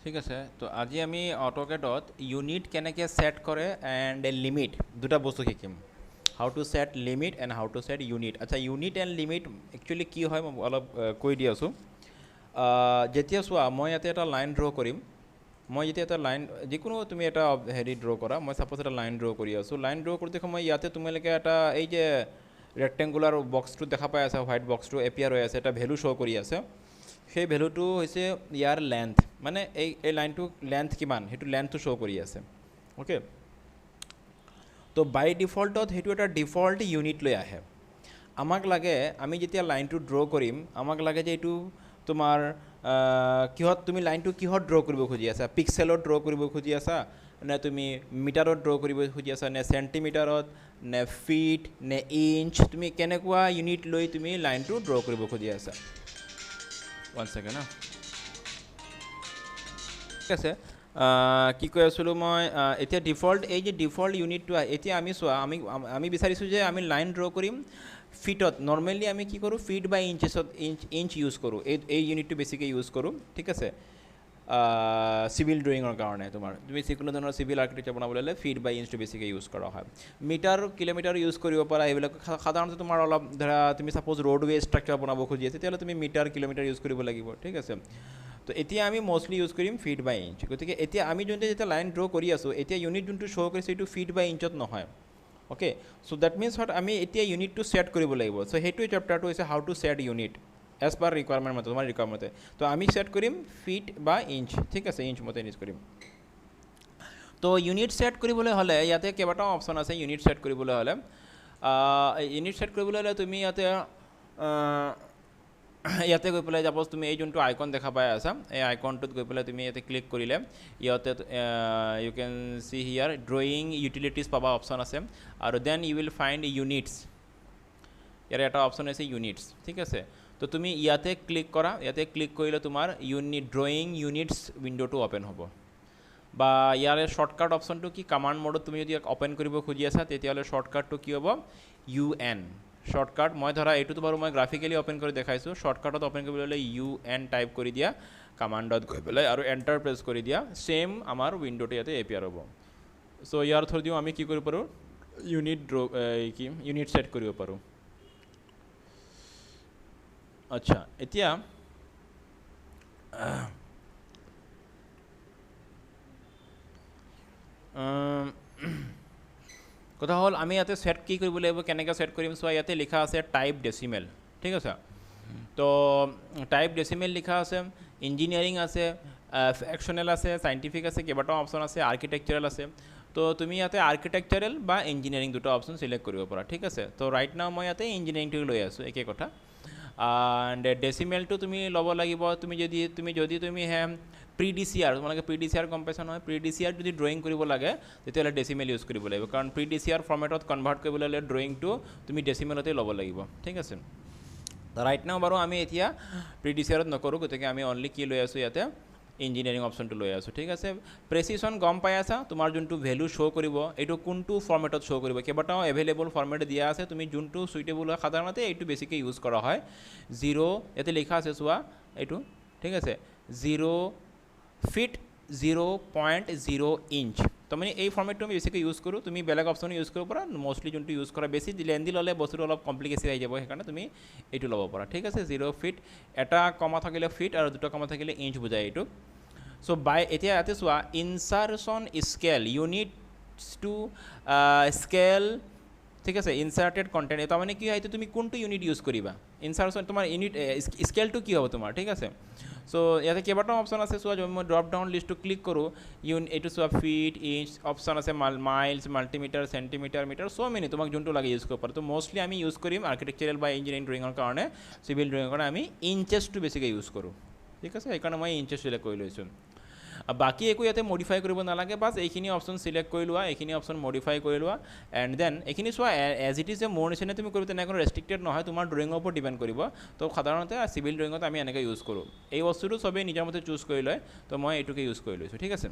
ঠিক আছে তো আজি আমি অটোকেডত ইউনিট কেনেকৈ সেট কৰে এণ্ড লিমিট দুটা বস্তু শিকিম how to set limit and how to set unit আচ্ছা ইউনিট এণ্ড লিমিট একচুৱেলি কি হয় মই অলপ কৈ দি আছোঁ যেতিয়া চোৱা মই ইয়াতে এটা লাইন ড্ৰ কৰিম মই যেতিয়া এটা লাইন যিকোনো তুমি এটা হেৰি ড্ৰ কৰা মই ছাপ'জ এটা লাইন ড্ৰ কৰি আছোঁ লাইন ড্ৰ কৰোঁতে সময় ইয়াতে তোমালোকে এটা এই যে ৰেক্টেংগুলাৰ বক্সটো দেখা পাই আছা হোৱাইট বক্সটো এপিয়াৰ হৈ আছে এটা ভেলু শ্ব' কৰি আছে সেই ভেলুটো হৈছে ইয়াৰ লেন্থ মানে এই লাইনটো লেন্থ কিমান সেইটো লেন্থটো শ্ব' কৰি আছে অ'কে তো বাই ডিফল্টত সেইটো এটা ডিফল্ট ইউনিট লৈ আহে আমাক লাগে আমি যেতিয়া লাইনটো ড্ৰ কৰিম আমাক লাগে যে এইটো তোমাৰ কিহত তুমি লাইনটো কিহত ড্ৰ কৰিব খুজি আছা পিক্সেলত ড্ৰ কৰিব খুজি আছা নে তুমি মিটাৰত ড্ৰ কৰিব খুজি আছা নে চেণ্টিমিটাৰত নে ফিট নে ইঞ্চ তুমি কেনেকুৱা ইউনিট লৈ তুমি লাইনটো ড্ৰ কৰিব খুজি আছা ওৱান ছেকেণ্ড ঠিক আছে কি কৈ আছিলোঁ মই এতিয়া ডিফল্ট এই যে ডিফল্ট ইউনিটটো এতিয়া আমি চোৱা আমি বিচাৰিছোঁ যে আমি লাইন ড্ৰ কৰিম ফিটত নৰ্মেলি আমি কি কৰোঁ ফিট বা ইঞ্চেছত ইঞ্চ ইউজ কৰোঁ এই ইউনিটটো বেছিকৈ ইউজ কৰোঁ ঠিক আছে চিভিল ড্ৰয়িঙৰ কাৰণে তুমি যিকোনো ধৰণৰ চিভিল আৰ্কিটেক্সাৰ বনাবলৈ হ'লে ফিট বা ইঞ্চটো বেছিকৈ ইউজ কৰা হয় মিটাৰ কিলোমিটাৰ ইউজ কৰিব পাৰা এইবিলাক সাধাৰণতে তোমাৰ অলপ ধৰা তুমি ছাপ'জ ৰোডৱে ষ্ট্ৰাকচাৰ বনাব খুজি আছে তেতিয়াহ'লে তুমি মিটাৰ কিলোমিটাৰ ইউজ কৰিব লাগিব ঠিক আছে তো এতিয়া আমি মষ্টলি ইউজ কৰিম ফিট বা ইঞ্চ গতিকে এতিয়া আমি যোনটো যেতিয়া লাইন ড্ৰ কৰি আছোঁ এতিয়া ইউনিট যোনটো শ্ব' কৰিছে এইটো ফিট বা ইঞ্চত নহয় okay so' that means what আমি এতিয়া ইউনিটটো ছেট কৰিব লাগিব চ' সেইটোৱে চেপ্টাৰটো হৈছে how to set unit as per requirement মতে তোমাৰ ৰিকুৱাৰমেণ্টে তো আমি ছেট কৰিম ফিট বা ইঞ্চ ঠিক আছে ইঞ্চ মতে ইউজ কৰিম তো ইউনিট ছেট কৰিবলৈ হ'লে ইয়াতে কেইবাটাও অপশ্যন আছে ইউনিট ছেট কৰিবলৈ হ'লে তুমি ইয়াতে গৈ পেলাই ছাপ'জ তুমি এই যোনটো আইকন দেখা পাই আছা এই আইকনটোত গৈ পেলাই তুমি ইয়াতে ক্লিক কৰিলে ইয়াতে you can see here drawing utilities পাবা অপশ্যন আছে আৰু then you will find units ইয়াৰ এটা অপশ্যন আছে ইউনিটছ ঠিক আছে তো তুমি ইয়াতে ক্লিক কৰা ইয়াতে ক্লিক কৰিলে তোমাৰ ড্ৰয়িং ইউনিটছ উইণ্ড'টো অ'পেন হ'ব বা ইয়াৰে শ্বৰ্টকাট অপশ্যনটো কি কমাণ্ড মডত তুমি যদি অ'পেন কৰিব খুজি আছা তেতিয়াহ'লে শ্বৰ্টকাটটো কি হ'ব UN শ্বৰ্টকাট মই ধৰা এইটোতো বাৰু মই গ্ৰাফিকেলি অ'পেন কৰি দেখাইছোঁ শ্বৰ্টকাটত অ'পেন কৰিবলৈ হ'লে UN টাইপ কৰি দিয়া কমাণ্ডত গৈ পেলাই আৰু এণ্টাৰ প্ৰেছ কৰি দিয়া ছেইম আমাৰ উইণ্ড'টো ইয়াতে এপিয়াৰ হ'ব চ' ইয়াৰ থ্ৰুদিও আমি কি কৰিব পাৰোঁ ইউনিট ছেট কৰিব পাৰোঁ আচ্ছা এতিয়া কথা হ'ল আমি ইয়াতে ছেট কি কৰিব লাগিব কেনেকৈ ছেট কৰিম চোৱা ইয়াতে লিখা আছে টাইপ ডেচিমেল ঠিক আছে তো টাইপ ডেচিমেল লিখা আছে ইঞ্জিনিয়াৰিং আছে ফ্ৰেকশ্যনেল আছে চাইণ্টিফিক আছে কেইবাটাও অপশ্যন আছে আৰ্কিটেকচাৰেল আছে তো তুমি ইয়াতে আৰ্কিটেকচাৰেল বা ইঞ্জিনিয়াৰিং দুটা অপশ্যন চিলেক্ট কৰিব পাৰা ঠিক আছে তো ৰাইট নাও মই ইয়াতে ইঞ্জিনিয়াৰিংটো লৈ আছোঁ একে কথা এণ্ড ডেচিমেলটো তুমি ল'ব লাগিব তুমি যদি প্ৰি ডি চি আৰ তোমালোকে প্ৰি ডি চি আৰ গম পাইছা নহয় প্ৰি ডি চি আৰ যদি ড্ৰয়িং কৰিব লাগে তেতিয়াহ'লে ডেচিমেল ইউজ কৰিব লাগিব কাৰণ প্ৰি ডি চি আৰ ফৰ্মেটত কনভাৰ্ট কৰিবলৈ হ'লে ড্ৰয়িংটো তুমি ডেচিমেলতে ল'ব লাগিব ঠিক আছে ৰাইট নাও বাৰু আমি এতিয়া প্ৰি ডি চি আৰত নকৰোঁ গতিকে আমি অনলি কি লৈ আছোঁ ইয়াতে ইঞ্জিনিয়াৰিং অপশ্যনটো লৈ আছোঁ ঠিক আছে প্ৰেচিশ্যন গম পাই আছা তোমাৰ যোনটো ভেলু শ্ব' কৰিব এইটো কোনটো ফৰ্মেটত শ্ব' কৰিব কেইবাটাও এভেইলেবল ফৰ্মেট দিয়া আছে তুমি যোনটো চুইটেবল হয় সাধাৰণতে এইটো বেছিকৈ ইউজ কৰা হয় 0 ইয়াতে লিখা আছে চোৱা এইটো ঠিক আছে 0 ফিট 0.0 ইঞ্চ তাৰমানে এই ফৰ্মেটটো আমি বেছিকৈ ইউজ কৰোঁ তুমি বেলেগ অপশ্যনো ইউজ কৰিব পাৰা মষ্টলি যোনটো ইউজ কৰা বেছি লেন্দি ল'লে বস্তুটো অলপ কমপ্লিকেশ্যন আহি যাব সেইকাৰণে তুমি এইটো ল'ব পাৰা ঠিক আছে 0 ফিট এটা কমা থাকিলে ফিট আৰু দুটা কমা থাকিলে ইঞ্চ বুজায় এইটো চ' এতিয়া ইয়াতে চোৱা insertion scale units to scale ঠিক আছে ইনচাৰ্টেড কণ্টেণ্ট এটা মানে কি হয় এইটো তুমি কোনটো ইউনিট ইউজ কৰিবা ইনচাৰ্চন তোমাৰ ইউনিট স্কেলটো কি হ'ব তোমাৰ ঠিক আছে চ' ইয়াতে কেইবাটাও অপশ্যন আছে চোৱা মই ড্ৰপ ডাউন লিষ্টটো ক্লিক কৰোঁ এইটো চোৱা ফিট ইঞ্চ অপশ্যন আছে মাইলছ মাল্টিমিটাৰ চেণ্টিমিটাৰ মিটাৰ চ' মেনি তোমাক যোনটো লাগে ইউজ কৰিব পাৰোঁ তো মষ্টলি আমি ইউজ কৰিম আৰ্কিটেকচাৰেল বা ইঞ্জিনিয়াৰিং ড্ৰয়িঙৰ কাৰণে চিভিল ড্ৰয়িঙৰ কাৰণে আমি ইঞ্চেছটো বেছিকৈ ইউজ কৰোঁ ঠিক আছে সেইকাৰণে মই ইঞ্চেছ চিলেক্ট কৰি লৈছোঁ বাকী একো ইয়াতে মডিফাই কৰিব নালাগে বাছ এইখিনি অপশ্যন চিলেক্ট কৰি লোৱা এইখিনি অপশ্যন মডিফাই কৰি লোৱা এণ্ড দেন এইখিনি চোৱা এজ ইট ইজ যে মোৰ নিচিনা তুমি কৰিব তেনেকৈ ৰেষ্ট্ৰিক্টেড নহয় তোমাৰ ড্ৰয়িঙৰ ওপৰত ডিপেণ্ড কৰিব তো সাধাৰণতে চিভিল ড্ৰয়িঙত আমি এনেকৈ ইউজ কৰোঁ এই বস্তুটো চবেই নিজৰ মতে চুজ কৰি লয় তো মই এইটোকে ইউজ কৰি লৈছোঁ ঠিক আছে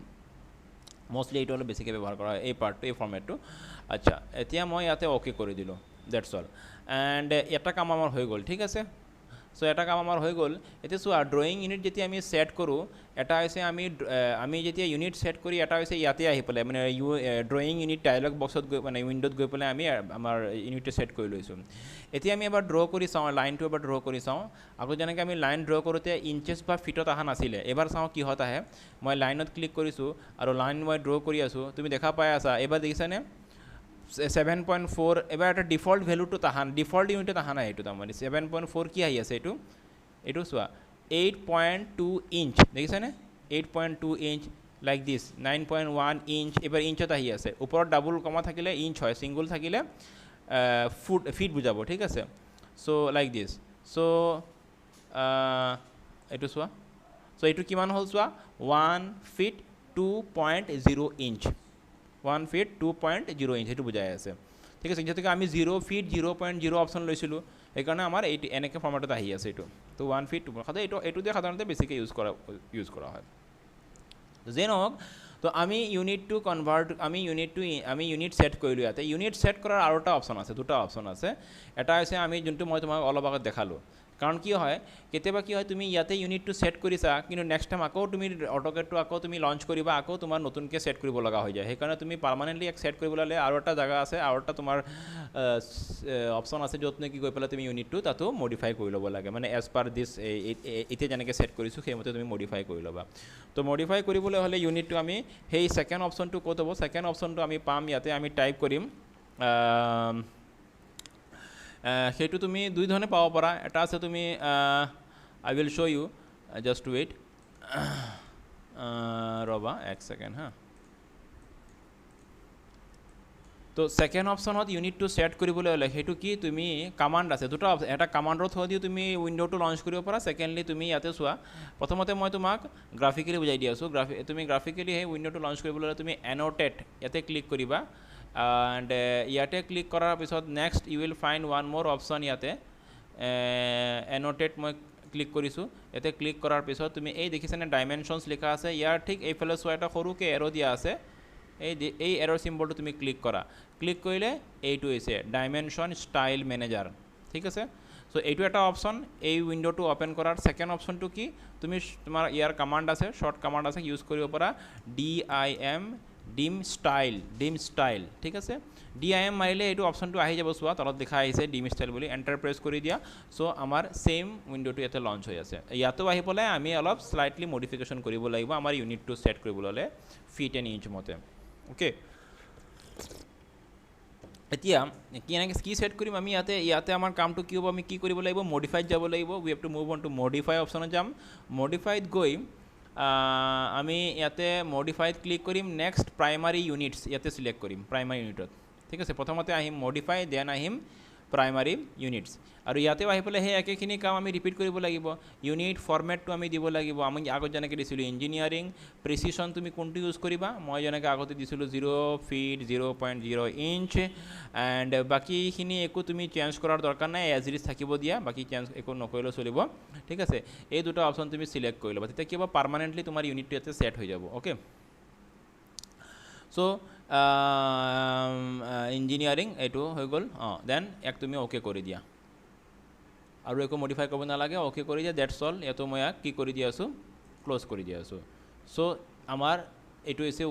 মষ্টলি এইটো অলপ বেছিকৈ ব্যৱহাৰ কৰা হয় এই পাৰ্টটো এই ফৰ্মেটটো আচ্ছা এতিয়া মই ইয়াতে অ'কে কৰি দিলোঁ ডেটছ অল এণ্ড এটা কাম আমাৰ হৈ গ'ল ঠিক আছে সো এটা কাম আমাৰ হৈ গ'ল এতিয়া চোৱা ড্ৰয়িং ইউনিট যেতিয়া আমি সেট কৰোঁ এটা হৈছে আমি যেতিয়া ইউনিট সেট কৰি এটা হৈছে ইয়াতে আহি পেলাই মানে ড্ৰয়িং ইউনিট ডায়লগ বক্সত গৈ মানে উইণ্ডোত গৈ পেলাই আমি আমাৰ ইউনিটটো সেট কৰি লৈছোঁ এতিয়া আমি এবাৰ ড্ৰ কৰি চাওঁ লাইনটো এবাৰ ড্ৰ কৰি চাওঁ আগত যেনেকৈ আমি লাইন ড্ৰ কৰোঁতে ইঞ্চেছ বা ফিটত অহা নাছিলে এবাৰ চাওঁ কিহত আহে মই লাইনত ক্লিক কৰিছোঁ আৰু লাইন মই ড্ৰ কৰি আছোঁ তুমি দেখা পাই আছা এবাৰ দেখিছানে 7.4 এবাৰ এটা ডিফল্ট ভেলুটো তাহান ডিফল্ট ইউনিটত অহা নাই এইটো তাৰমানে 7.4 কি আহি আছে এইটো চোৱা 8.2 ইঞ্চ দেখিছানে 8.2 ইঞ্চ লাইক দিছ 9.1 ইঞ্চ এবাৰ ইঞ্চত আহি আছে ওপৰত ডাবল কমা থাকিলে ইঞ্চ হয় ছিংগুল থাকিলে ফিট বুজাব ঠিক আছে চ' লাইক দিছ চ' এইটো চোৱা চ' এইটো কিমান হ'ল চোৱা 1 ফিট 2.0 ইঞ্চ 1 ফিট 2.0 ইঞ্চ সেইটো বুজাই আছে ঠিক আছে যিহেতুকে আমি 0 ফিট 0.0 অপশ্যন লৈছিলোঁ সেইকাৰণে আমাৰ এইটো এনেকৈ ফৰ্মেটত আহি আছে এইটো তো 1 ফিট 2 সদায় এইটো দিয়ে সাধাৰণতে বেছিকৈ ইউজ কৰা হয় যে নহওক তো আমি ইউনিটটো কনভাৰ্ট আমি ইউনিট সেট কৰিলোঁ ইয়াতে ইউনিট সেট কৰাৰ আৰু এটা অপশ্যন আছে দুটা অপশ্যন আছে এটা হৈছে আমি যোনটো মই তোমাক অলপ আগত দেখালোঁ কাৰণ কি হয় কেতিয়াবা কি হয় তুমি ইয়াতে ইউনিটটো সেট কৰিছা কিন্তু নেক্সট টাইম আকৌ তুমি অটোকেটটো আকৌ তুমি লঞ্চ কৰিবা আকৌ তোমাৰ নতুনকৈ সেট কৰিব লগা হৈ যায় সেইকাৰণে তুমি পাৰ্মানেণ্টলি এক সেট কৰিবলৈ হ'লে আৰু এটা জেগা আছে আৰু এটা তোমাৰ অপশ্যন আছে য'ত নেকি গৈ পেলাই তুমি ইউনিটটো তাতো মডিফাই কৰি ল'ব লাগে মানে এজ পাৰ দিছ এতিয়া যেনেকৈ সেট কৰিছোঁ সেইমতে তুমি মডিফাই কৰি ল'বা তো মডিফাই কৰিবলৈ হ'লে ইউনিটটো আমি সেই ছেকেণ্ড অপশ্যনটো ক'ত হ'ব ছেকেণ্ড অপশ্যনটো আমি পাম ইয়াতে আমি টাইপ কৰিম সেইটো তুমি দুই ধৰণে পাব পাৰা এটা আছে তুমি I will show' you just wait ৰ'বা এক ছেকেণ্ড হা তো ছেকেণ্ড অপশ্যনত ইউনিটটো সেট কৰিবলৈ হ'লে সেইটো কি তুমি কামাণ্ড আছে দুটা এটা কামাণ্ডৰ থ্ৰুদিও তুমি উইণ্ডোটো লঞ্চ কৰিব পাৰা ছেকেণ্ডলি তুমি ইয়াতে চোৱা প্ৰথমতে মই তোমাক গ্ৰাফিকেলি বুজাই দি আছোঁ তুমি গ্ৰাফিকেলি সেই উইণ্ডোটো লঞ্চ কৰিবলৈ হ'লে তুমি এন'টেট ইয়াতে ক্লিক কৰিবা and ইয়াতে ক্লিক কৰাৰ পিছত next you will find one more option ইয়াতে এন'টেট মই ক্লিক কৰিছোঁ ইয়াতে ক্লিক কৰাৰ পিছত তুমি এই দেখিছানে ডাইমেনশ্যনছ লিখা আছে ইয়াৰ ঠিক এইফালে চোৱা এটা সৰুকৈ এৰ' দিয়া আছে এই এৰৰ চিম্বলটো তুমি ক্লিক কৰা ক্লিক কৰিলে এইটো হৈছে ডাইমেনশ্যন ষ্টাইল মেনেজাৰ ঠিক আছে চ' এইটো এটা অপশ্যন এই উইণ্ডোটো অ'পেন কৰাৰ ছেকেণ্ড অপশ্যনটো কি তুমি তোমাৰ ইয়াৰ কামাণ্ড আছে শ্বৰ্ট কামাণ্ড আছে ইউজ কৰিব পাৰা ডিম ষ্টাইল ঠিক আছে DIM মাৰিলে এইটো অপশ্যনটো আহি যাব চোৱা তলত দেখা আহিছে ডিম ষ্টাইল বুলি এণ্টাৰ প্ৰেছ কৰি দিয়া চ' আমাৰ ছেইম উইণ্ডোটো ইয়াতে লঞ্চ হৈ আছে ইয়াতো আহি পেলাই আমি অলপ স্লাইটলি মডিফিকেশ্যন কৰিব লাগিব আমাৰ ইউনিটটো ছেট কৰিবলৈ হ'লে ফিট এণ্ড ইঞ্চ মতে অ'কে এতিয়া কি ছেট কৰিম আমি ইয়াতে আমাৰ কামটো কি হ'ব আমি কি কৰিব লাগিব মডিফাইড যাব লাগিব we have to move on to modify অপশ্যনত যাম মডিফাইড গৈ আমি ইয়াতে মডিফাইড ক্লিক কৰিম নেক্সট প্ৰাইমাৰী ইউনিটছ ইয়াতে চিলেক্ট কৰিম প্ৰাইমাৰী ইউনিটত ঠিক আছে প্ৰথমতে আহিম মডিফাই দেন আহিম প্ৰাইমাৰী ইউনিটছ আৰু ইয়াতেও আহি পেলাই সেই একেখিনি কাম আমি ৰিপিট কৰিব লাগিব ইউনিট ফৰ্মেটটো আমি দিব লাগিব আমি আগত যেনেকৈ দিছিলোঁ ইঞ্জিনিয়াৰিং প্ৰিচিশ্যন তুমি কোনটো ইউজ কৰিবা মই যেনেকৈ আগতে দিছিলোঁ 0 ফিট 0.0 ইঞ্চ এণ্ড বাকীখিনি একো তুমি চেঞ্জ কৰাৰ দৰকাৰ নাই এজ ইট ইজ থাকিব দিয়া বাকী চেঞ্জ একো নকৰিলেও চলিব ঠিক আছে এই দুটা অপশ্যন তুমি চিলেক্ট কৰি ল'বা তেতিয়া কি হ'ব পাৰ্মানেণ্টলি তোমাৰ ইউনিটটো ইয়াতে ছেট হৈ যাব অ'কে চ' ইঞ্জিনিয়াৰিং এইটো হৈ গ'ল দেন ইয়াক তুমি অ'কে কৰি দিয়া আৰু একো মডিফাই কৰিব নালাগে অ'কে কৰি দিয়া ডেটছ অল ইয়াতো মই ইয়াক কি কৰি দি আছোঁ ক্ল'জ কৰি দি আছোঁ চ' আমাৰ এইটো হৈছে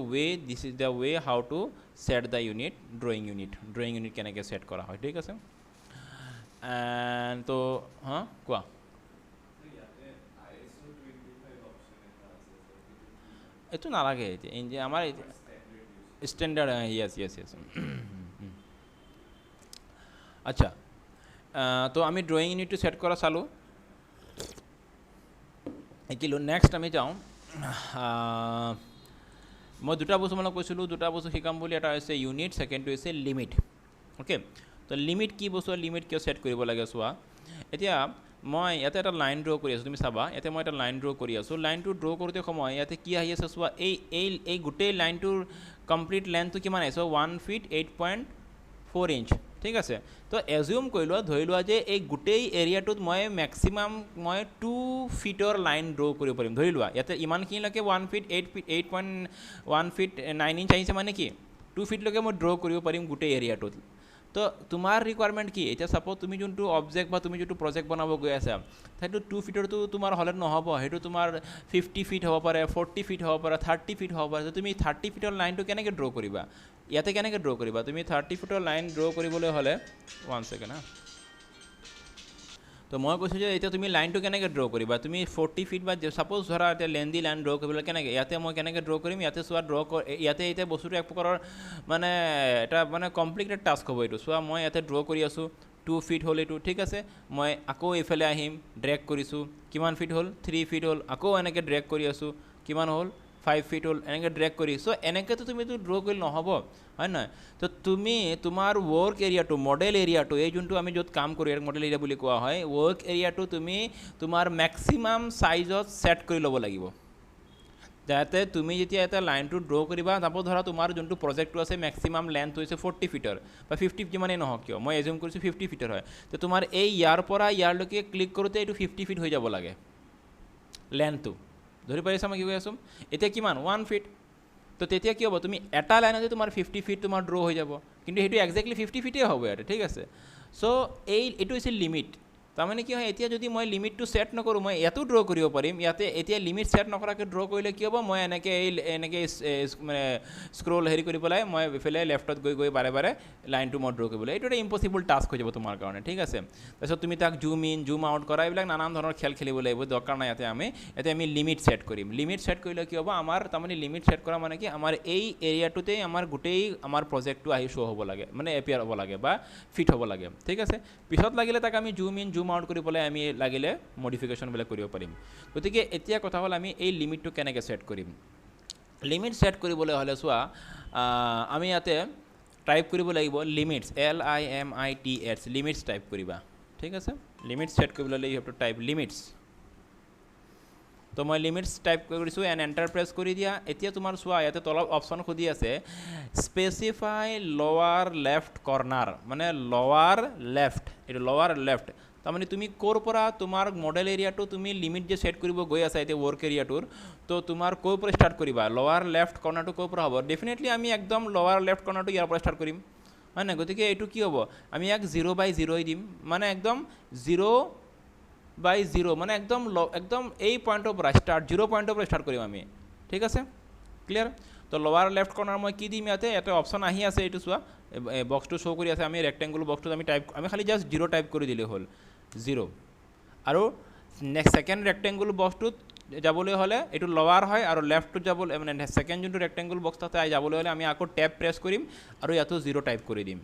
this is the how to set the unit drawing unit কেনেকৈ ছেট কৰা হয় ঠিক আছে এণ্ড তো কোৱা এইটো নালাগে এতিয়া আমাৰ ষ্টেণ্ডাৰ্ড য়েছ আচ্ছা তো আমি ড্ৰয়িং ইউনিটটো ছেট কৰা চালোঁ শিকিলোঁ নেক্সট আমি যাওঁ মই দুটা বস্তু মানে কৈছিলোঁ দুটা বস্তু শিকাম বুলি এটা হৈছে ইউনিট ছেকেণ্ডটো হৈছে লিমিট অ'কে তো লিমিট কি বস্তু লিমিট কিয় ছেট কৰিব লাগে চোৱা এতিয়া মই ইয়াতে এটা লাইন ড্ৰ কৰি আছোঁ তুমি চাবা ইয়াতে মই এটা লাইন ড্ৰ কৰি আছোঁ লাইনটো ড্ৰ কৰোঁতে সময় ইয়াতে কি আহি আছে চোৱা এই গোটেই লাইনটোৰ কমপ্লিট লেন্থটো কিমান আহিছে 1 ফিট 8.4 ইঞ্চ ঠিক আছে তো এজিউম কৰি লোৱা ধৰি লোৱা যে এই গোটেই এৰিয়াটোত মই মেক্সিমাম মই 2 ফিটৰ লাইন ড্ৰ কৰিব পাৰিম ধৰি লোৱা ইয়াতে ইমানখিনিলৈকে 1 ফিট 8.1 ফিট 9 ইঞ্চ আহিছে মানে কি 2 ফিটলৈকে মই ড্ৰ কৰিব পাৰিম গোটেই এৰিয়াটোত তো তোমাৰ ৰিকুৱাৰমেণ্ট কি এতিয়া ছাপ'জ তুমি যোনটো অবজেক্ট বা তুমি যোনটো প্ৰজেক্ট বনাব গৈ আছা সেইটো 2 ফিটৰটো তোমাৰ হ'লে নহ'ব সেইটো তোমাৰ 50 ফিট হ'ব পাৰে 40 ফিট হ'ব পাৰে 30 ফিট হ'ব পাৰে তুমি 30 ফিটৰ লাইনটো কেনেকৈ ড্ৰ কৰিবা ইয়াতে কেনেকৈ ড্ৰ কৰিবা তুমি 30 ফিটৰ লাইন ড্ৰ কৰিবলৈ হ'লে 1 ছেকেণ্ড তো মই কৈছোঁ যে এতিয়া তুমি লাইনটো কেনেকৈ ড্ৰ কৰিবা তুমি 40 ফিট বা ছাপ'জ ধৰা এতিয়া লেন্দি লাইন ড্ৰ কৰিবলৈ কেনেকৈ ইয়াতে মই কেনেকৈ ড্ৰ কৰিম ইয়াতে চোৱা ইয়াতে এতিয়া বস্তুটো এক প্ৰকাৰৰ মানে এটা মানে কমপ্লিকেটেড টাস্ক হ'ব এইটো চোৱা মই ইয়াতে ড্ৰ কৰি আছোঁ 2 ফিট হ'ল এইটো ঠিক আছে মই আকৌ এইফালে আহিম ড্ৰেগ কৰিছোঁ কিমান ফিট হ'ল 3 ফিট হ'ল আকৌ এনেকৈ ড্ৰেগ কৰি আছোঁ কিমান হ'ল 5 ফিট হ'ল এনেকৈ ড্ৰেগ কৰি চ' এনেকৈতো তুমিতো ড্ৰ কৰিলে নহ'ব হয় নহয় তো তুমি তোমাৰ ৱৰ্ক এৰিয়াটো মডেল এৰিয়াটো এই যোনটো আমি য'ত কাম কৰোঁ ইয়াক মডেল এৰিয়া বুলি কোৱা হয় ৱৰ্ক এৰিয়াটো তুমি তোমাৰ মেক্সিমাম চাইজত ছেট কৰি ল'ব লাগিব যাতে তুমি যেতিয়া এটা লাইনটো ড্ৰ কৰিবা তাপো ধৰা তোমাৰ যোনটো প্ৰজেক্টটো আছে মেক্সিমাম লেন্থ হৈছে 40 ফিটৰ বা 50 যিমানেই নহওক কিয় মই এজিউম কৰিছোঁ 50 ফিটৰ হয় তো তোমাৰ এই ইয়াৰ পৰা ইয়াৰলৈকে ক্লিক কৰোঁতে এইটো 50 ফিট হৈ যাব লাগে লেন্থটো ধৰি পাৰিছা মই কি কৈ আছোঁ এতিয়া কিমান 1 ফিট তো তেতিয়া কি হ'ব তুমি এটা লাইনতে তোমাৰ 50 ফিট তোমাৰ ড্ৰ হৈ যাব কিন্তু সেইটো একজেক্টলি 50 ফিটেই হ'ব ইয়াতে ঠিক আছে চ' এইটো হৈছে লিমিট তাৰমানে কি হয় এতিয়া যদি মই লিমিটটো ছেট নকৰোঁ মই ইয়াতো ড্ৰ কৰিব পাৰিম ইয়াতে এতিয়া লিমিট ছেট নকৰাকৈ ড্ৰ কৰিলে কি হ'ব মই এনেকৈ মানে স্ক্ৰল হেৰি কৰি পেলাই মই এইফালে লেফ্টত গৈ বাৰে বাৰে লাইনটো মই ড্ৰ কৰিবলৈ এইটো এটা ইম্পচিবল টাস্ক হৈ যাব তোমাৰ কাৰণে ঠিক আছে তাৰপিছত তুমি তাক জুম ইন জুম আউট কৰা এইবিলাক নানান ধৰণৰ খেল খেলিব লাগিব দৰকাৰ নাই ইয়াতে আমি লিমিট ছেট কৰিম লিমিট ছেট কৰিলে কি হ'ব আমাৰ তাৰমানে লিমিট ছেট কৰা মানে কি আমাৰ এই এৰিয়াটোতেই আমাৰ গোটেই আমাৰ প্ৰজেক্টটো আহি শ্ব' হ'ব লাগে মানে এপিয়াৰ হ'ব লাগে বা ফিট হ'ব লাগে ঠিক আছে পিছত লাগিলে তাক আমি জুম ইন জুম আউট কৰি পেলাই আমি লাগিলে মডিফিকেশ্যনবিলাক কৰিব পাৰিম গতিকে এতিয়া কথা হ'ল আমি এই লিমিটটো কেনেকৈ ছেট কৰিম লিমিট ছেট কৰিবলৈ হ'লে চোৱা আমি ইয়াতে টাইপ কৰিব লাগিব লিমিটছ LIMITS লিমিটছ টাইপ কৰিবা ঠিক আছে লিমিটছ ছেট কৰিবলৈ হ'লে you have to type limits তো মই লিমিটছ টাইপ কৰিছোঁ এণ্ড এণ্টাৰ প্ৰেছ কৰি দিয়া এতিয়া তোমাৰ চোৱা ইয়াতে তলত অপশ্যন সুধি আছে স্পেচিফাই লৱাৰ লেফ্ট কৰ্নাৰ মানে লৱাৰ লেফ্ট এইটো লৱাৰ লেফ্ট তাৰমানে তুমি ক'ৰ পৰা তোমাৰ মডেল এৰিয়াটো তুমি লিমিট যে ছেট কৰিব গৈ আছা এতিয়া ৱৰ্ক এৰিয়াটোৰ তো তোমাৰ ক'ৰ পৰা ষ্টাৰ্ট কৰিবা লৱাৰ লেফ্ট কৰ্নাৰটো ক'ৰ পৰা হ'ব ডেফিনেটলি আমি একদম লৱাৰ লেফ্ট কৰ্নাৰটো ইয়াৰ পৰা ষ্টাৰ্ট কৰিম হয় নাই গতিকে এইটো কি হ'ব আমি ইয়াক 0/0 দিম মানে একদম 0/0 মানে একদম এই পইণ্টৰ পৰা ষ্টাৰ্ট 0 পইণ্টৰ পৰা ষ্টাৰ্ট কৰিম আমি ঠিক আছে ক্লিয়াৰ তো লৱাৰ লেফ্ট কৰ্নাৰ মই কি দিম ইয়াতে এটা অপশ্যন আহি আছে এইটো চোৱা বক্সটো শ্ব' কৰি আছে আমি ৰেক্টেংগুল বক্সটোত আমি খালি জাষ্ট 0 টাইপ কৰি দিলেই হ'ল 0 আৰু নেক্সট ছেকেণ্ড ৰেক্টেংগুল বক্সটোত যাবলৈ হ'লে এইটো লৱাৰ হয় আৰু লেফ্টটোত যাবলৈ মানে ছেকেণ্ড যোনটো ৰেক্টেংগুল বক্স তাতে যাবলৈ হ'লে আমি আকৌ টেপ প্ৰেছ কৰিম আৰু ইয়াতো 0 টাইপ কৰি দিম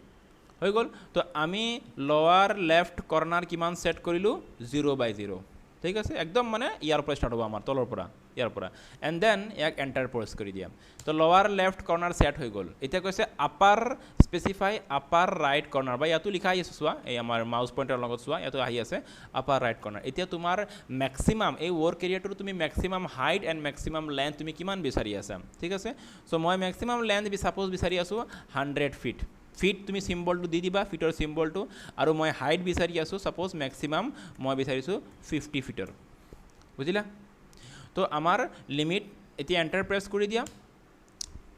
হৈ গ'ল তো আমি লৱাৰ লেফ্ট কৰ্নাৰ কিমান ছেট কৰিলোঁ 0/0 ঠিক আছে একদম মানে ইয়াৰ পৰা ষ্টাৰ্ট হ'ব আমাৰ তলৰ পৰা ইয়াৰ পৰা এণ্ড দেন ইয়াক এণ্টাৰ প্ৰেছ কৰি দিয়াম তো লৱাৰ লেফ্ট কৰ্নাৰ ছেট হৈ গ'ল এতিয়া কৈছে আপাৰ স্পেচিফাই আপাৰ ৰাইট কৰ্নাৰ বা ইয়াতো লিখা আহি আছে চোৱা এই আমাৰ মাউচ পইণ্টাৰ লগত চোৱা ইয়াতো আহি আছে আপাৰ ৰাইট কৰ্নাৰ এতিয়া তোমাৰ মেক্সিমাম এই ৱৰ্ক এৰিয়াটোৰ তুমি maximum height and maximum length তুমি কিমান বিচাৰি আছা ঠিক আছে চ' মই মেক্সিমাম লেন্থ ছাপ'জ বিচাৰি আছোঁ 100 ফিট ফিট তুমি চিম্বলটো দি দিবা ফিটৰ চিম্বলটো আৰু মই হাইট বিচাৰি আছোঁ ছাপ'জ মেক্সিমাম মই বিচাৰিছোঁ 50 ফিটৰ বুজিলা তো আমাৰ লিমিট এতিয়া এণ্টাৰ প্ৰেছ কৰি দিয়া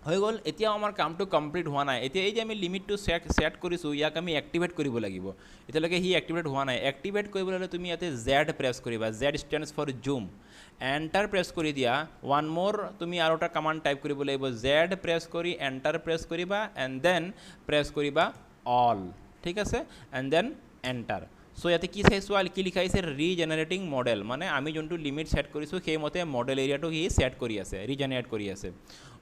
হৈ গ'ল এতিয়াও আমাৰ কামটো কমপ্লিট হোৱা নাই এতিয়া এই যে আমি লিমিটটো ছেট কৰিছোঁ ইয়াক আমি এক্টিভেট কৰিব লাগিব এতিয়ালৈকে সি এক্টিভেট হোৱা নাই এক্টিভেট কৰিবলৈ হ'লে তুমি ইয়াতে Z প্ৰেছ কৰিবা Z stands for zoom enter press কৰি দিয়া ওৱান মোৰ তুমি আৰু এটা কমাণ্ড টাইপ কৰিব লাগিব Z প্ৰেছ কৰি এণ্টাৰ প্ৰেছ কৰিবা এণ্ড দেন প্ৰেছ কৰিবা অল ঠিক আছে এণ্ড দেন এণ্টাৰ চ' ইয়াতে কি চাইছোঁ কি লিখা আছে ৰিজেনেৰেটিং মডেল মানে আমি যোনটো লিমিট ছেট কৰিছোঁ সেইমতে মডেল এৰিয়াটো সি ছেট কৰি আছে ৰিজেনেৰেট কৰি আছে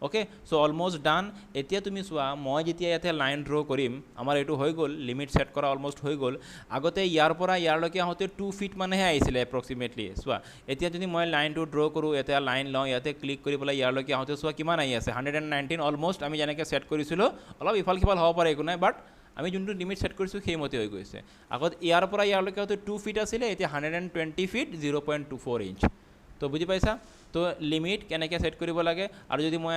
অ'কে চ' অলমষ্ট ডান এতিয়া তুমি চোৱা মই যেতিয়া ইয়াতে লাইন ড্ৰ কৰিম আমাৰ এইটো হৈ গ'ল লিমিট ছেট কৰা অলমষ্ট হৈ গ'ল আগতে ইয়াৰ পৰা ইয়াৰলৈকে আহোঁতে 2 ফিট মানেহে আহিছিলে এপ্ৰক্সিমেটলি চোৱা এতিয়া যদি মই লাইনটো ড্ৰ কৰোঁ ইয়াতে লাইন লওঁ ইয়াতে ক্লিক কৰি পেলাই ইয়াৰলৈকে আহোঁতে চোৱা কিমান আহি আছে 119 অলমষ্ট আমি যেনেকৈ ছেট কৰিছিলোঁ অলপ ইফাল সিফাল হ'ব পাৰে একো নাই বাট আমি যোনটো লিমিট ছেট কৰিছোঁ সেইমতে হৈ গৈছে আগত ইয়াৰ পৰা ইয়াৰলৈকে হয়তো 2 ফিট আছিলে এতিয়া 120 ফিট 0.24 ইঞ্চ তো বুজি পাইছা তো লিমিট কেনেকৈ ছেট কৰিব লাগে আৰু যদি মই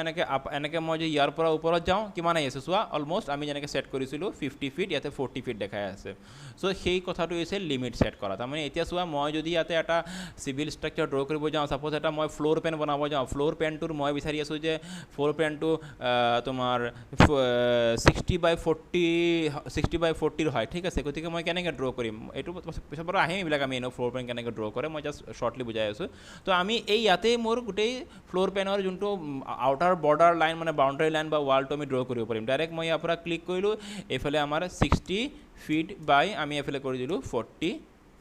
এনেকৈ মই যদি ইয়াৰ পৰা ওপৰত যাওঁ কিমান আহি আছে চোৱা অলম'ষ্ট আমি যেনেকৈ ছেট কৰিছিলোঁ 50 ফিট ইয়াতে 40 ফিট দেখাই আছে চ' সেই কথাটো হৈছে লিমিট ছেট কৰা তাৰমানে এতিয়া চোৱা মই যদি ইয়াতে এটা চিভিল ষ্ট্ৰাকচাৰ ড্ৰ কৰিব যাওঁ ছাপ'জ এটা মই ফ্ল'ৰ প্লেন বনাব যাওঁ ফ্ল'ৰ প্লেনটোৰ মই বিচাৰি আছোঁ যে ফ্ল'ৰ প্লেনটো তোমাৰ 60/40 হয় ঠিক আছে গতিকে মই কেনেকৈ ড্ৰ কৰিম এইটো পিছৰ পৰা আহিম এইবিলাক আমি ফ্ল'ৰ প্লেন কেনেকৈ ড্ৰ কৰে মই জাষ্ট শ্বৰ্টলি বুজাই আছোঁ তো আমি এই ইয়াতেই মোৰ গোটেই ফ্ল'ৰ প্লেনৰ যোনটো আউটাৰ বৰ্ডাৰ লাইন মানে বাউণ্ডাৰী লাইন বা ৱালটো আমি ড্ৰ কৰিব পাৰিম ডাইৰেক্ট মই ইয়াৰ পৰা ক্লিক কৰিলোঁ এইফালে আমাৰ 60 ফিট বাই আমি এইফালে কৰি দিলোঁ 40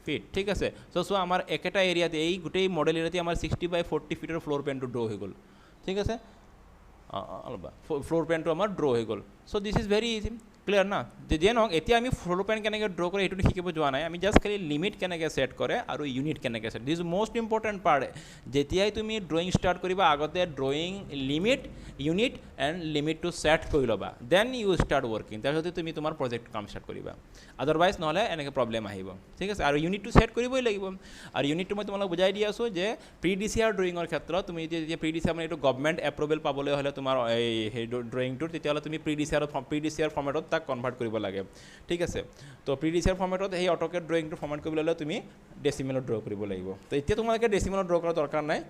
ফিট ঠিক আছে চ' আমাৰ একেটা এৰিয়াতে এই গোটেই মডেল এৰিয়াতে আমাৰ 60/40 ফিটৰ ফ্ল'ৰ প্লেনটো ড্ৰ হৈ গ'ল ঠিক আছে অলপ ফ্ল'ৰ প্লেনটো আমাৰ ড্ৰ হৈ গ'ল so' this is very easy clear না যিয়ে নহওক এতিয়া আমি ফ্ল'ৰ প্লেন কেনেকৈ ড্ৰ কৰে এইটো শিকিব যোৱা নাই আমি জাষ্ট খালি লিমিট কেনেকৈ ছেট কৰে আৰু ইউনিট কেনেকৈ set this most important part যেতিয়াই তুমি ড্ৰয়িং ষ্টাৰ্ট কৰিবা আগতে ড্ৰয়িং লিমিট ইউনিট এণ্ড লিমিটটো ছেট কৰি ল'বা দেন ইউ ষ্টাৰ্ট ৱৰ্কিং তাৰপিছতে তুমি তোমাৰ প্ৰজেক্ট কাম ষ্টাৰ্ট কৰিবা আদাৰৱাইজ নহ'লে এনেকৈ প্ৰব্লেম আহিব ঠিক আছে আৰু ইউনিটটো ছেট কৰিবই লাগিব আৰু ইউনিটটো মই তোমালোক বুজাই দি আছোঁ যে প্ৰি-DCR ড্ৰয়িঙৰ ক্ষেত্ৰত তুমি যেতিয়া প্ৰি-DCR মানে এইটো গভৰ্ণমেণ্ট এপ্ৰুভেল পাবলৈ হ'লে তোমাৰ এই ড্ৰয়িংটোৰ তেতিয়াহ'লে তুমি প্ৰি-DCR ফৰ্মেটত তাক কনভাৰ্ট কৰিব লাগে ঠিক আছে তো প্ৰি-DCR ফৰ্মেটত সেই অট'কেড ড্ৰয়িংটো ফৰ্মেট কৰিবলৈ হ'লে তুমি ডেচিমেলত ড্ৰ কৰিব লাগিব তো এতিয়া তোমালোকে ডেচিমেলত ড্ৰ কৰাৰ দৰকাৰ নাই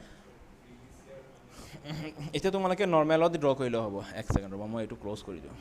এতিয়া তোমালোকে নৰ্মেলত ড্ৰ কৰিলেও হ'ব এক ছেকেণ্ড ৰ'বা মই এইটো ক্ল'জ কৰি দিওঁ